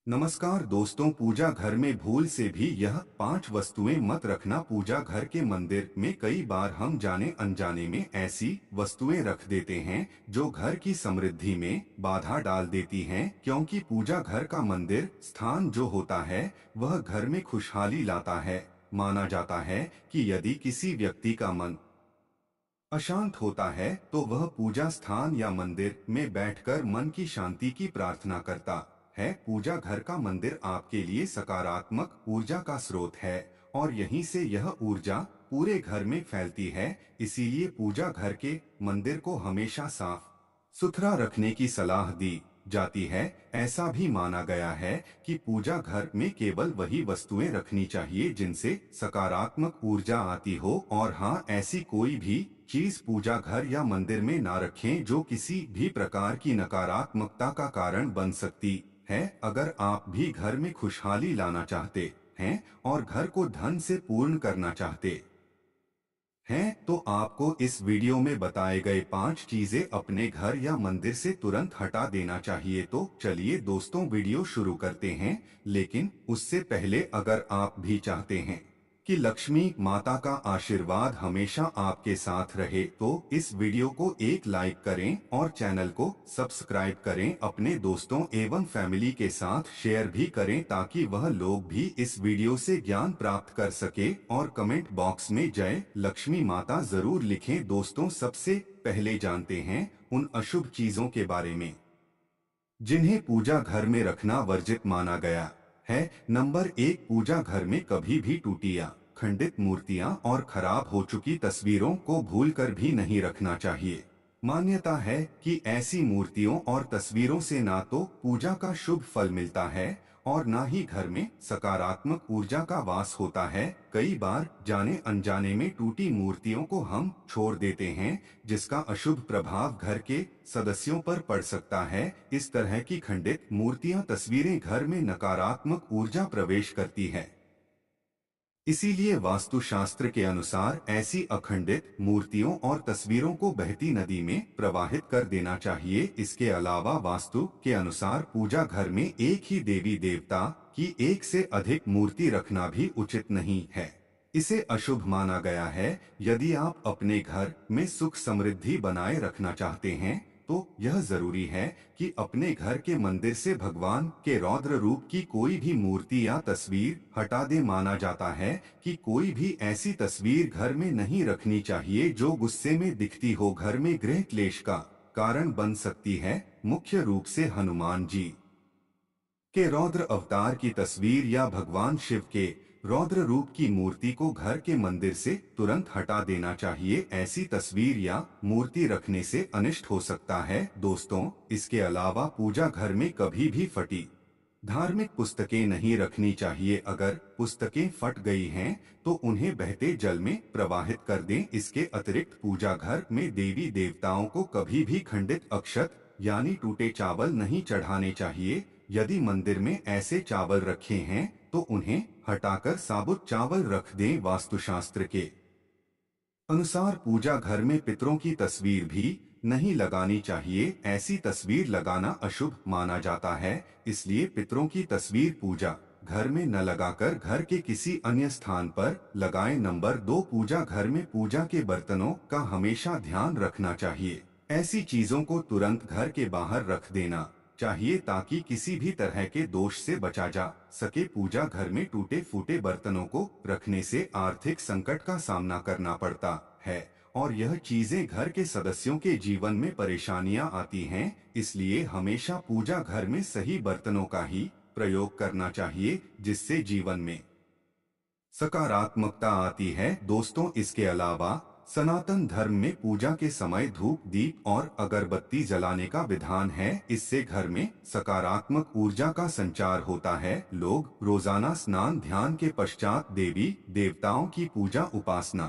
नमस्कार दोस्तों, पूजा घर में भूल से भी यह 5 वस्तुएं मत रखना। पूजा घर के मंदिर में कई बार हम जाने अनजाने में ऐसी वस्तुएं रख देते हैं जो घर की समृद्धि में बाधा डाल देती हैं, क्योंकि पूजा घर का मंदिर स्थान जो होता है वह घर में खुशहाली लाता है। माना जाता है कि यदि किसी व्यक्ति का मन अशांत होता है तो वह पूजा स्थान या मंदिर में बैठकर मन की शांति की प्रार्थना करता है। पूजा घर का मंदिर आपके लिए सकारात्मक ऊर्जा का स्रोत है और यहीं से यह ऊर्जा पूरे घर में फैलती है। इसीलिए पूजा घर के मंदिर को हमेशा साफ सुथरा रखने की सलाह दी जाती है। ऐसा भी माना गया है कि पूजा घर में केवल वही वस्तुएं रखनी चाहिए जिनसे सकारात्मक ऊर्जा आती हो, और हाँ, ऐसी कोई भी चीज पूजा घर या मंदिर में ना रखें जो किसी भी प्रकार की नकारात्मकता का कारण बन सकती है। अगर आप भी घर में खुशहाली लाना चाहते हैं और घर को धन से पूर्ण करना चाहते हैं तो आपको इस वीडियो में बताए गए 5 चीजें अपने घर या मंदिर से तुरंत हटा देना चाहिए। तो चलिए दोस्तों, वीडियो शुरू करते हैं। लेकिन उससे पहले अगर आप भी चाहते हैं कि लक्ष्मी माता का आशीर्वाद हमेशा आपके साथ रहे तो इस वीडियो को एक लाइक करें और चैनल को सब्सक्राइब करें। अपने दोस्तों एवं फैमिली के साथ शेयर भी करें ताकि वह लोग भी इस वीडियो से ज्ञान प्राप्त कर सके, और कमेंट बॉक्स में जय लक्ष्मी माता जरूर लिखें। दोस्तों, सबसे पहले जानते हैं उन अशुभ चीजों के बारे में जिन्हें पूजा घर में रखना वर्जित माना गया है। नंबर 1, पूजा घर में कभी भी टूटी या खंडित मूर्तियां और खराब हो चुकी तस्वीरों को भूलकर भी नहीं रखना चाहिए। मान्यता है कि ऐसी मूर्तियों और तस्वीरों से ना तो पूजा का शुभ फल मिलता है और ना ही घर में सकारात्मक ऊर्जा का वास होता है। कई बार जाने अनजाने में टूटी मूर्तियों को हम छोड़ देते हैं जिसका अशुभ प्रभाव घर के सदस्यों पर पड़ सकता है। इस तरह की खंडित मूर्तियां तस्वीरें घर में नकारात्मक ऊर्जा प्रवेश करती है। इसीलिए वास्तुशास्त्र के अनुसार ऐसी अखंडित मूर्तियों और तस्वीरों को बहती नदी में प्रवाहित कर देना चाहिए। इसके अलावा वास्तु के अनुसार पूजा घर में एक ही देवी देवता की एक से अधिक मूर्ति रखना भी उचित नहीं है। इसे अशुभ माना गया है। यदि आप अपने घर में सुख समृद्धि बनाए रखना चाहते हैं तो यह जरूरी है कि अपने घर के मंदिर से भगवान के रौद्र रूप की कोई भी मूर्ति या तस्वीर हटा दे। माना जाता है कि कोई भी ऐसी तस्वीर घर में नहीं रखनी चाहिए जो गुस्से में दिखती हो, घर में गृह क्लेश का कारण बन सकती है। मुख्य रूप से हनुमान जी के रौद्र अवतार की तस्वीर या भगवान शिव के रौद्र रूप की मूर्ति को घर के मंदिर से तुरंत हटा देना चाहिए। ऐसी तस्वीर या मूर्ति रखने से अनिष्ट हो सकता है। दोस्तों, इसके अलावा पूजा घर में कभी भी फटी धार्मिक पुस्तकें नहीं रखनी चाहिए। अगर पुस्तकें फट गई हैं तो उन्हें बहते जल में प्रवाहित कर दें। इसके अतिरिक्त पूजा घर में देवी देवताओं को कभी भी खंडित अक्षत यानी टूटे चावल नहीं चढ़ाने चाहिए। यदि मंदिर में ऐसे चावल रखे हैं तो उन्हें हटाकर साबुत चावल रख दें। वास्तुशास्त्र के अनुसार पूजा घर में पितरों की तस्वीर भी नहीं लगानी चाहिए। ऐसी तस्वीर लगाना अशुभ माना जाता है, इसलिए पितरों की तस्वीर पूजा घर में न लगाकर घर के किसी अन्य स्थान पर लगाएं। नंबर 2, पूजा घर में पूजा के बर्तनों का हमेशा ध्यान रखना चाहिए। ऐसी चीजों को तुरंत घर के बाहर रख देना चाहिए ताकि किसी भी तरह के दोष से बचा जा सके। पूजा घर में टूटे फूटे बर्तनों को रखने से आर्थिक संकट का सामना करना पड़ता है और यह चीजें घर के सदस्यों के जीवन में परेशानियां आती हैं। इसलिए हमेशा पूजा घर में सही बर्तनों का ही प्रयोग करना चाहिए जिससे जीवन में सकारात्मकता आती है। दोस्तों, इसके अलावा सनातन धर्म में पूजा के समय धूप दीप और अगरबत्ती जलाने का विधान है। इससे घर में सकारात्मक ऊर्जा का संचार होता है। लोग रोजाना स्नान ध्यान के पश्चात देवी देवताओं की पूजा उपासना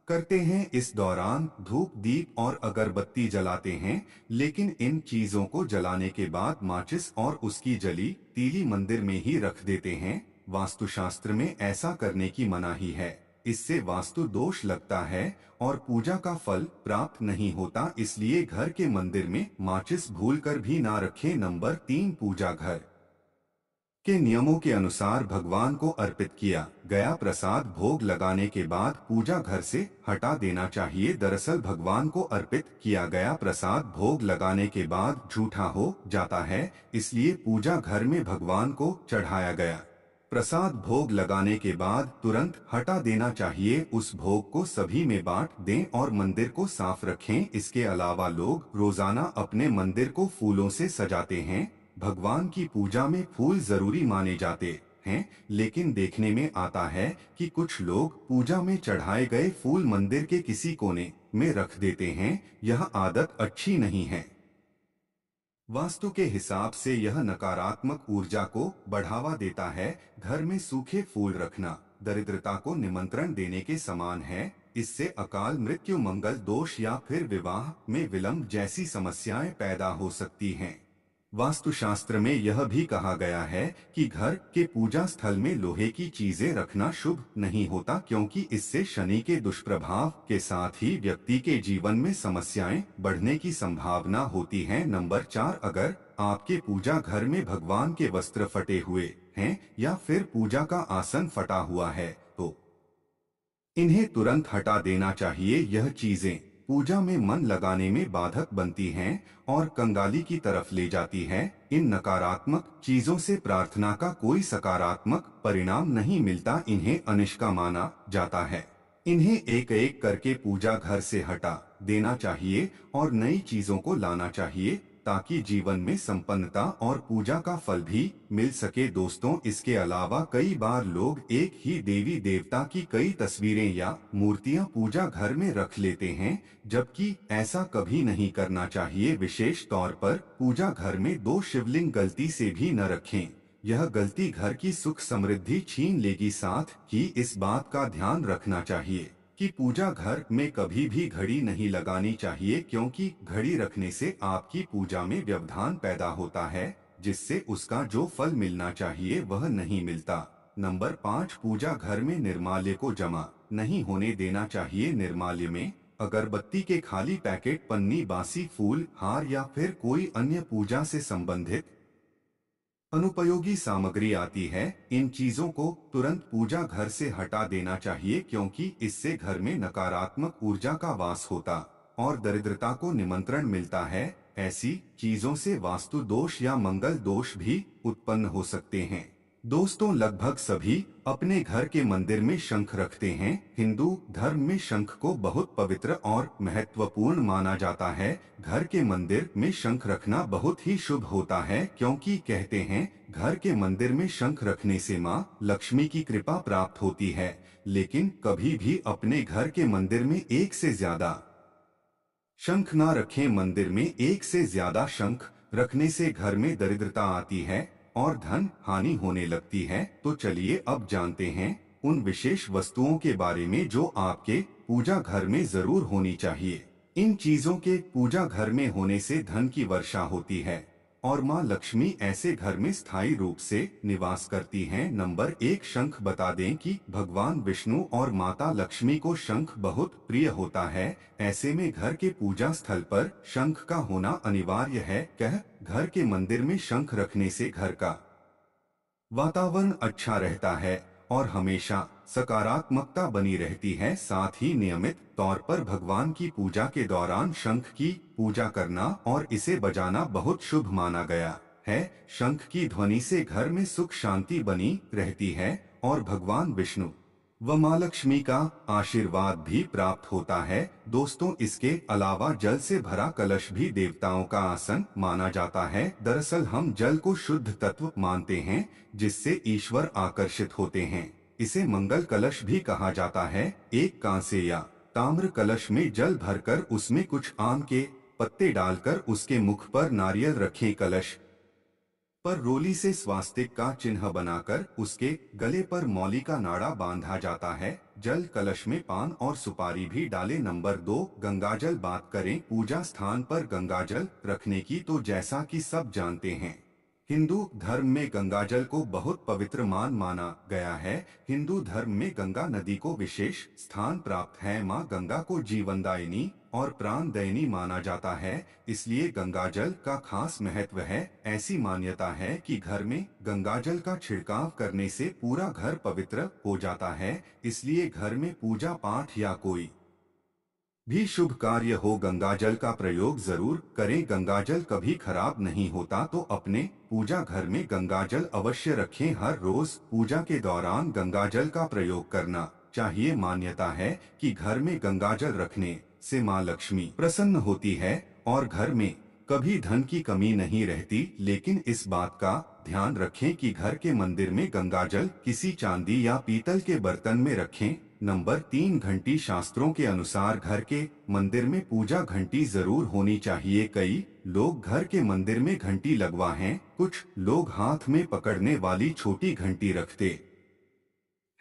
करते हैं। इस दौरान धूप दीप और अगरबत्ती जलाते हैं, लेकिन इन चीजों को जलाने के बाद माचिस और उसकी जली तीली मंदिर में ही रख देते हैं। वास्तुशास्त्र में ऐसा करने की मनाही है। इससे वास्तु दोष लगता है और पूजा का फल प्राप्त नहीं होता। इसलिए घर के मंदिर में माचिस भूलकर भी ना रखें। नंबर 3, पूजा घर के नियमों के अनुसार भगवान को अर्पित किया गया प्रसाद भोग लगाने के बाद पूजा घर से हटा देना चाहिए। दरअसल भगवान को अर्पित किया गया प्रसाद भोग लगाने के बाद झूठा हो जाता है, इसलिए पूजा घर में भगवान को चढ़ाया गया प्रसाद भोग लगाने के बाद तुरंत हटा देना चाहिए। उस भोग को सभी में बांट दें और मंदिर को साफ रखें। इसके अलावा लोग रोजाना अपने मंदिर को फूलों से सजाते हैं। भगवान की पूजा में फूल जरूरी माने जाते हैं, लेकिन देखने में आता है कि कुछ लोग पूजा में चढ़ाए गए फूल मंदिर के किसी कोने में रख देते हैं। यह आदत अच्छी नहीं है। वास्तु के हिसाब से यह नकारात्मक ऊर्जा को बढ़ावा देता है। घर में सूखे फूल रखना दरिद्रता को निमंत्रण देने के समान है। इससे अकाल मृत्यु, मंगल दोष या फिर विवाह में विलंब जैसी समस्याएं पैदा हो सकती हैं। वास्तुशास्त्र में यह भी कहा गया है कि घर के पूजा स्थल में लोहे की चीजें रखना शुभ नहीं होता, क्योंकि इससे शनि के दुष्प्रभाव के साथ ही व्यक्ति के जीवन में समस्याएं बढ़ने की संभावना होती है। नंबर 4, अगर आपके पूजा घर में भगवान के वस्त्र फटे हुए हैं या फिर पूजा का आसन फटा हुआ है तो इन्हें तुरंत हटा देना चाहिए। यह चीजें पूजा में मन लगाने में बाधक बनती हैं और कंगाली की तरफ ले जाती है। इन नकारात्मक चीजों से प्रार्थना का कोई सकारात्मक परिणाम नहीं मिलता। इन्हें अनिष्का माना जाता है। इन्हें एक एक करके पूजा घर से हटा देना चाहिए और नई चीजों को लाना चाहिए, ताकि जीवन में संपन्नता और पूजा का फल भी मिल सके। दोस्तों, इसके अलावा कई बार लोग एक ही देवी देवता की कई तस्वीरें या मूर्तियां पूजा घर में रख लेते हैं, जबकि ऐसा कभी नहीं करना चाहिए। विशेष तौर पर पूजा घर में 2 शिवलिंग गलती से भी न रखें। यह गलती घर की सुख समृद्धि छीन लेगी। साथ ही इस बात का ध्यान रखना चाहिए कि पूजा घर में कभी भी घड़ी नहीं लगानी चाहिए, क्योंकि घड़ी रखने से आपकी पूजा में व्यवधान पैदा होता है, जिससे उसका जो फल मिलना चाहिए वह नहीं मिलता। नंबर 5, पूजा घर में निर्माल्य को जमा नहीं होने देना चाहिए। निर्माल्य में अगरबत्ती के खाली पैकेट, पन्नी, बासी फूल, हार या फिर कोई अन्य पूजा से संबंधित अनुपयोगी सामग्री आती है। इन चीजों को तुरंत पूजा घर से हटा देना चाहिए, क्योंकि इससे घर में नकारात्मक ऊर्जा का वास होता और दरिद्रता को निमंत्रण मिलता है। ऐसी चीजों से वास्तु दोष या मंगल दोष भी उत्पन्न हो सकते हैं। दोस्तों, लगभग सभी अपने घर के मंदिर में शंख रखते हैं। हिंदू धर्म में शंख को बहुत पवित्र और महत्वपूर्ण माना जाता है। घर के मंदिर में शंख रखना बहुत ही शुभ होता है, क्योंकि कहते हैं घर के मंदिर में शंख रखने से मां लक्ष्मी की कृपा प्राप्त होती है। लेकिन कभी भी अपने घर के मंदिर में एक से ज्यादा शंख ना रखें। मंदिर में एक से ज्यादा शंख रखने से घर में दरिद्रता आती है और धन हानि होने लगती है। तो चलिए अब जानते हैं उन विशेष वस्तुओं के बारे में जो आपके पूजा घर में जरूर होनी चाहिए। इन चीजों के पूजा घर में होने से धन की वर्षा होती है और मां लक्ष्मी ऐसे घर में स्थायी रूप से निवास करती हैं। नंबर 1, शंख। बता दें कि भगवान विष्णु और माता लक्ष्मी को शंख बहुत प्रिय होता है। ऐसे में घर के पूजा स्थल पर शंख का होना अनिवार्य है। घर के मंदिर में शंख रखने से घर का वातावरण अच्छा रहता है और हमेशा सकारात्मकता बनी रहती है। साथ ही नियमित तौर पर भगवान की पूजा के दौरान शंख की पूजा करना और इसे बजाना बहुत शुभ माना गया है। शंख की ध्वनि से घर में सुख शांति बनी रहती है और भगवान विष्णु व मां लक्ष्मी का आशीर्वाद भी प्राप्त होता है। दोस्तों, इसके अलावा जल से भरा कलश भी देवताओं का आसन माना जाता है। दरअसल हम जल को शुद्ध तत्व मानते हैं, जिससे ईश्वर आकर्षित होते हैं। इसे मंगल कलश भी कहा जाता है। एक कांसे या ताम्र कलश में जल भरकर उसमें कुछ आम के पत्ते डालकर उसके मुख पर नारियल रखें। कलश पर रोली से स्वास्तिक का चिन्ह बनाकर उसके गले पर मौली का नाड़ा बांधा जाता है। जल कलश में पान और सुपारी भी डालें। नंबर 2, गंगाजल। बात करें पूजा स्थान पर गंगाजल रखने की, तो जैसा कि सब जानते हैं हिंदू धर्म में गंगाजल को बहुत पवित्र माना गया है। हिंदू धर्म में गंगा नदी को विशेष स्थान प्राप्त है। मां गंगा को जीवनदायिनी और प्राणदायिनी माना जाता है, इसलिए गंगाजल का खास महत्व है। ऐसी मान्यता है कि घर में गंगाजल का छिड़काव करने से पूरा घर पवित्र हो जाता है, इसलिए घर में पूजा पाठ या कोई भी शुभ कार्य हो गंगाजल का प्रयोग जरूर करें। गंगाजल कभी खराब नहीं होता, तो अपने पूजा घर में गंगाजल अवश्य रखें। हर रोज पूजा के दौरान गंगाजल का प्रयोग करना चाहिए। मान्यता है कि घर में गंगाजल रखने से मां लक्ष्मी प्रसन्न होती है और घर में कभी धन की कमी नहीं रहती। लेकिन इस बात का ध्यान रखें कि घर के मंदिर में गंगाजल किसी चांदी या पीतल के बर्तन में रखें। नंबर 3, घंटी। शास्त्रों के अनुसार घर के मंदिर में पूजा घंटी जरूर होनी चाहिए। कई लोग घर के मंदिर में घंटी लगवाएं, कुछ लोग हाथ में पकड़ने वाली छोटी घंटी रखते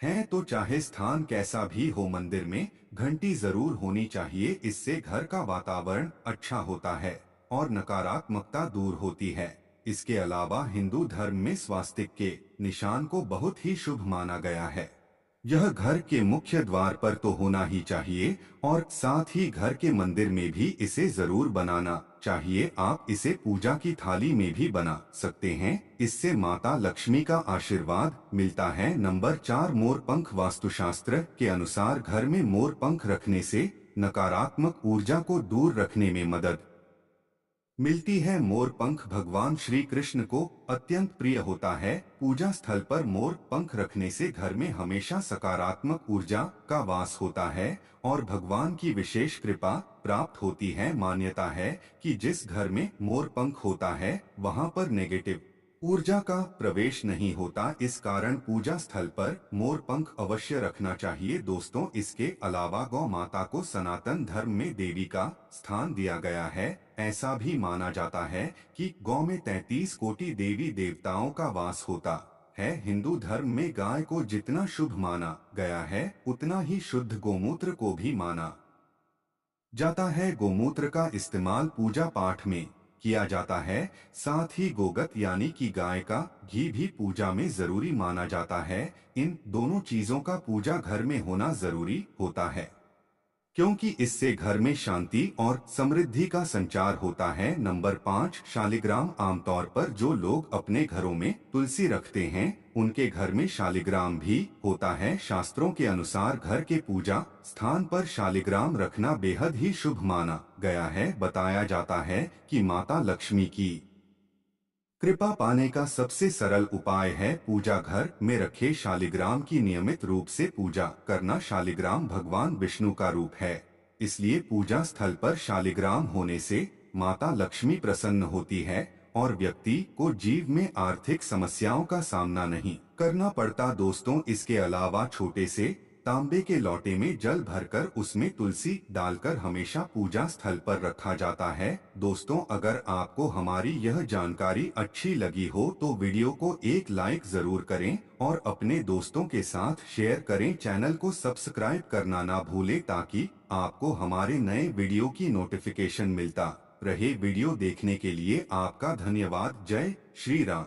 हैं। तो चाहे स्थान कैसा भी हो, मंदिर में घंटी जरूर होनी चाहिए। इससे घर का वातावरण अच्छा होता है और नकारात्मकता दूर होती है। इसके अलावा हिंदू धर्म में स्वास्तिक के निशान को बहुत ही शुभ माना गया है। यह घर के मुख्य द्वार पर तो होना ही चाहिए और साथ ही घर के मंदिर में भी इसे जरूर बनाना चाहिए। आप इसे पूजा की थाली में भी बना सकते हैं, इससे माता लक्ष्मी का आशीर्वाद मिलता है। नंबर 4, मोर पंख। वास्तुशास्त्र के अनुसार घर में मोर पंख रखने से नकारात्मक ऊर्जा को दूर रखने में मदद मिलती है। मोर पंख भगवान श्री कृष्ण को अत्यंत प्रिय होता है। पूजा स्थल पर मोर पंख रखने से घर में हमेशा सकारात्मक ऊर्जा का वास होता है और भगवान की विशेष कृपा प्राप्त होती है। मान्यता है कि जिस घर में मोर पंख होता है वहां पर नेगेटिव ऊर्जा का प्रवेश नहीं होता। इस कारण पूजा स्थल पर मोर पंख अवश्य रखना चाहिए। दोस्तों, इसके अलावा गौ माता को सनातन धर्म में देवी का स्थान दिया गया है। ऐसा भी माना जाता है कि गौ में 33 कोटि देवी देवताओं का वास होता है। हिंदू धर्म में गाय को जितना शुभ माना गया है, उतना ही शुद्ध गोमूत्र को भी माना जाता है। गोमूत्र का इस्तेमाल पूजा पाठ में किया जाता है। साथ ही गोगत यानी कि गाय का घी भी पूजा में जरूरी माना जाता है। इन दोनों चीजों का पूजा घर में होना जरूरी होता है, क्योंकि इससे घर में शांति और समृद्धि का संचार होता है। नंबर 5, शालिग्राम। आमतौर पर जो लोग अपने घरों में तुलसी रखते हैं, उनके घर में शालिग्राम भी होता है। शास्त्रों के अनुसार घर के पूजा स्थान पर शालिग्राम रखना बेहद ही शुभ माना गया है। बताया जाता है कि माता लक्ष्मी की कृपा पाने का सबसे सरल उपाय है पूजा घर में रखे शालिग्राम की नियमित रूप से पूजा करना। शालिग्राम भगवान विष्णु का रूप है, इसलिए पूजा स्थल पर शालिग्राम होने से माता लक्ष्मी प्रसन्न होती है और व्यक्ति को जीवन में आर्थिक समस्याओं का सामना नहीं करना पड़ता। दोस्तों, इसके अलावा छोटे से तांबे के लोटे में जल भरकर उसमें तुलसी डालकर हमेशा पूजा स्थल पर रखा जाता है। दोस्तों, अगर आपको हमारी यह जानकारी अच्छी लगी हो तो वीडियो को एक लाइक जरूर करें और अपने दोस्तों के साथ शेयर करें। चैनल को सब्सक्राइब करना ना भूलें ताकि आपको हमारे नए वीडियो की नोटिफिकेशन मिलता रहे। वीडियो देखने के लिए आपका धन्यवाद। जय श्री राम।